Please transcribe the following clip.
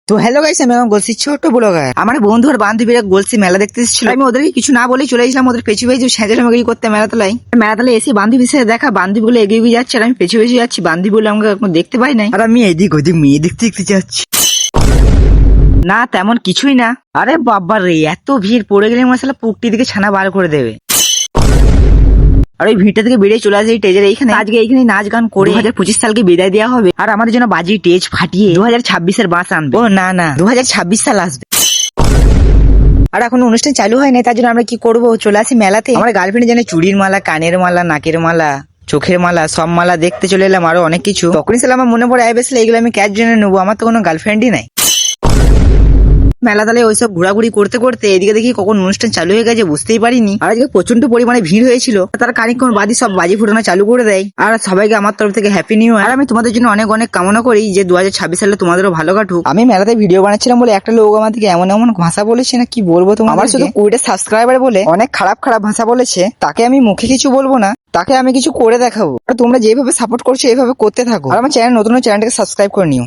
তো hello guys, আমি এখন বলছি ছোট ব্লগার। আমার বন্ধু আর বান্ধবীরা বলছি মেলা দেখতে এসেছিল। আমি ওদেরকে কিছু না বলেই চলে এসেছিলাম ওদের পেছু পেছু সাজাসামাগি করতে মেলাতলায় এসে বান্ধবীর সাথে দেখা, বান্ধবীগুলো এগিয়ে এগিয়ে যাচ্ছে আর আমি পেছু পেছু যাচ্ছি। বান্ধবীগুলো আমাকে এখন দেখতে পাই নাই আর আমি এদিক ওদিক মেয়ে দেখতে দেখতে যাচ্ছি। না তেমন কিছুই না। আরে বাবা রে, এত ভিড় পড়ে গেলে মশলা পুকটি দিকে ছানা বার করে দেবে। আর ওই ভিড়টা থেকে বেরিয়ে চলে আসে এই স্টেজের এইখানে। আজকে এইখানে নাচ গান করে 2025 সালকে বিদায় দেওয়া হবে আর আমাদের জন্য বাজি স্টেজ ফাটিয়ে 2026-এর বাস আনবে। ও না 2026 সাল আসবে। আর এখন অনুষ্ঠান চালু হয় না, তার জন্য আমরা কি করবো, চলে আসি মেলাতে। আমার গার্লফ্রেন্ড জানে চুড়ির মালা, কানের মালা, নাকের মালা, চোখের মালা, সব মালা দেখতে চলে এলাম, আরো অনেক কিছু। তখনই সাল আমার মনে পড়ে আইবেসলে এগুলো আমি ক্যাশ জন্য নেবো, আমার তো কোনো গার্লফ্রেন্ডই নাই। মেলা তালে ওইসব ঘোরাঘুরি করতে করতে এদিকে দেখি কখন অনুষ্ঠান চালু হয়ে গেছে বুঝতেই পারিনি। আর আজকে প্রচন্ড পরিমাণে ভিড় হয়েছিল। তারা খানিকক্ষণ বাদই সব বাজি ফুটানো চালু করে দেয়। আর সবাইকে আমার তরফ থেকে হ্যাপি নিউ ইয়ার। আর আমি তোমাদের জন্য অনেক অনেক কামনা করি যে 2026 সালে তোমাদেরও ভালো কাটুক। আমি মেলাতে ভিডিও বানাচ্ছিলাম বলে একটা লোক আমার থেকে এমন এমন ভাষা বলেছে না কি বলবো তোমার। আমার শুধু 20 সাবস্ক্রাইবার বলে অনেক খারাপ খারাপ ভাষা বলেছে। তাকে আমি মুখে কিছু বলবো না, তাকে আমি কিছু করে দেখাবো। আর তোমরা যেভাবে সাপোর্ট করছো এইভাবে করতে থাকো। আর আমার চ্যানেল নতুন চ্যানেলটাকে সাবস্ক্রাইব করে নিও।